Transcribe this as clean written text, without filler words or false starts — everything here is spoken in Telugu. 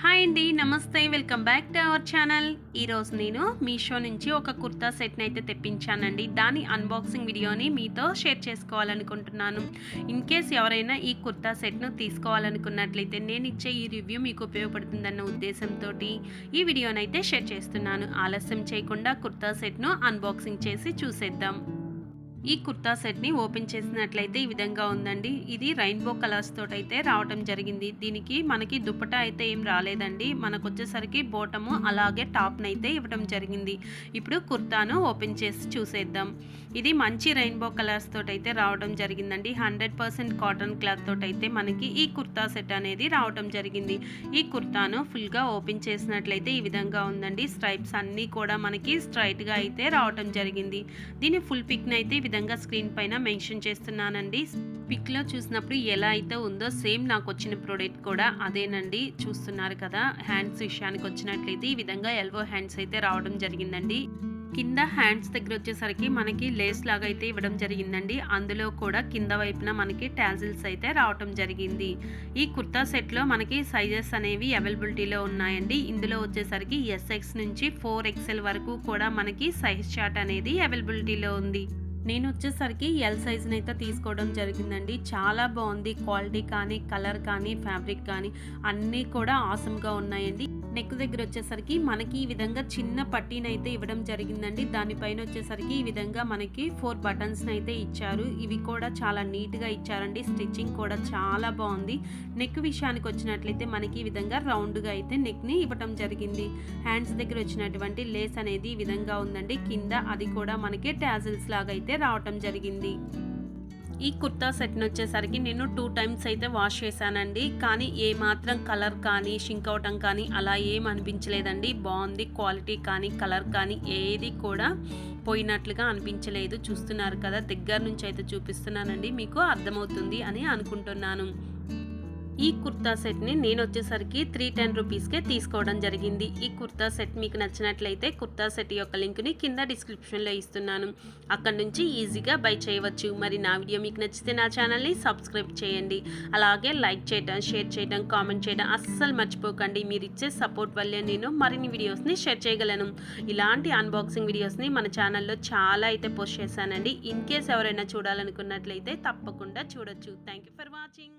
హాయ్ అండి, నమస్తే. Welcome back to our channel. ఈరోజు నేను మీషో నుంచి ఒక కుర్తా సెట్ని అయితే తెప్పించానండి. దాని అన్బాక్సింగ్ వీడియోని మీతో షేర్ చేసుకోవాలనుకుంటున్నాను. ఇన్ కేస్ ఎవరైనా ఈ కుర్తా సెట్ను తీసుకోవాలనుకున్నట్లయితే నేను ఇచ్చే ఈ రివ్యూ మీకు ఉపయోగపడుతుందన్న ఉద్దేశంతో ఈ వీడియోని అయితే షేర్ చేస్తున్నాను. ఆలస్యం చేయకుండా కుర్తా సెట్ను అన్బాక్సింగ్ చేసి చూసేద్దాం. ఈ కుర్తా సెట్ని ఓపెన్ చేసినట్లయితే ఈ విధంగా ఉందండి. ఇది రెయిన్బో కలర్స్ తోటి అయితే రావడం జరిగింది. దీనికి మనకి దుపట్టా అయితే ఏం రాలేదండి. మనకు వచ్చేసరికి బోటము అలాగే టాప్నైతే ఇవ్వడం జరిగింది. ఇప్పుడు కుర్తాను ఓపెన్ చేసి చూసేద్దాం. ఇది మంచి రెయిన్బో కలర్స్ తోటి అయితే రావడం జరిగిందండి. 100% కాటన్ క్లాత్ తోటి అయితే మనకి ఈ కుర్తా సెట్ అనేది రావడం జరిగింది. ఈ కుర్తాను ఫుల్గా ఓపెన్ చేసినట్లయితే ఈ విధంగా ఉందండి. స్ట్రైప్స్ అన్నీ కూడా మనకి స్ట్రైట్గా అయితే రావడం జరిగింది. దీని ఫుల్ పిక్ని అయితే విధంగా స్క్రీన్ పైన మెన్షన్ చేస్తున్నానండి. పిక్ లో చూసినప్పుడు ఎలా అయితే ఉందో సేమ్ నాకు వచ్చిన ప్రోడక్ట్ కూడా అదేనండి. చూస్తున్నారు కదా. హ్యాండ్స్ విషయానికి వచ్చినట్లయితే ఈ విధంగా ఎల్బో హ్యాండ్స్ అయితే రావడం జరిగిందండి. కింద హ్యాండ్స్ దగ్గర వచ్చేసరికి మనకి లేస్ లాగా అయితే ఇవ్వడం జరిగిందండి. అందులో కూడా కింద వైపున మనకి టాజిల్స్ అయితే రావడం జరిగింది. ఈ కుర్తా సెట్లో మనకి సైజెస్ అనేవి అవైలబిలిటీలో ఉన్నాయండి. ఇందులో వచ్చేసరికి SX నుంచి 4XL వరకు కూడా మనకి సైజ్ చార్ట్ అనేది అవైలబిలిటీలో ఉంది. నేను వచ్చేసరికి ఎల్ సైజుని అయితే తీసుకోవడం జరిగిందండి. చాలా బాగుంది. క్వాలిటీ కానీ, కలర్ కానీ, ఫ్యాబ్రిక్ కానీ అన్నీ కూడా ఆసమ్గా ఉన్నాయండి. నెక్ దగ్గర వచ్చేసరికి మనకి ఈ విధంగా చిన్న పట్టీని అయితే ఇవ్వడం జరిగిందండి. దానిపైన వచ్చేసరికి ఈ విధంగా మనకి 4 బటన్స్ని అయితే ఇచ్చారు. ఇవి కూడా చాలా నీట్గా ఇచ్చారండి. స్టిచ్చింగ్ కూడా చాలా బాగుంది. నెక్ విషయానికి వచ్చినట్లయితే మనకి ఈ విధంగా రౌండ్గా అయితే నెక్ని ఇవ్వడం జరిగింది. హ్యాండ్స్ దగ్గర వచ్చినటువంటి లేస్ అనేది ఈ విధంగా ఉందండి. కింద అది కూడా మనకి టాజిల్స్ లాగా అయితే రావటం జరిగింది. ఈ కుర్తా సెట్ని వచ్చేసరికి నేను 2 టైమ్స్ అయితే వాష్ చేశానండి. కానీ ఏమాత్రం కలర్ కానీ షింక్ అవటం కానీ అలా ఏం అనిపించలేదండి. బాగుంది. క్వాలిటీ కానీ కలర్ కానీ ఏది కూడా పోయినట్లుగా అనిపించలేదు. చూస్తున్నారు కదా, దగ్గర నుంచి అయితే చూపిస్తున్నానండి. మీకు అర్థమవుతుంది అని అనుకుంటున్నాను. ఈ కుర్తా సెట్ని నేను వచ్చేసరికి 310 రూపీస్కే తీసుకోవడం జరిగింది. ఈ కుర్తా సెట్ మీకు నచ్చినట్లయితే కుర్తా సెట్ యొక్క లింక్ని కింద డిస్క్రిప్షన్లో ఇస్తున్నాను. అక్కడ నుంచి ఈజీగా బై చేయవచ్చు. మరి నా వీడియో మీకు నచ్చితే నా ఛానల్ని సబ్స్క్రైబ్ చేయండి. అలాగే లైక్ చేయడం, షేర్ చేయడం, కామెంట్ చేయడం అస్సలు మర్చిపోకండి. మీరు ఇచ్చే సపోర్ట్ వల్లే నేను మరిన్ని వీడియోస్ని షేర్ చేయగలను. ఇలాంటి అన్బాక్సింగ్ వీడియోస్ని మన ఛానల్లో చాలా అయితే పోస్ట్ చేశానండి. ఇన్ కేస్ ఎవరైనా చూడాలనుకున్నట్లయితే తప్పకుండా చూడొచ్చు. Thank you for watching.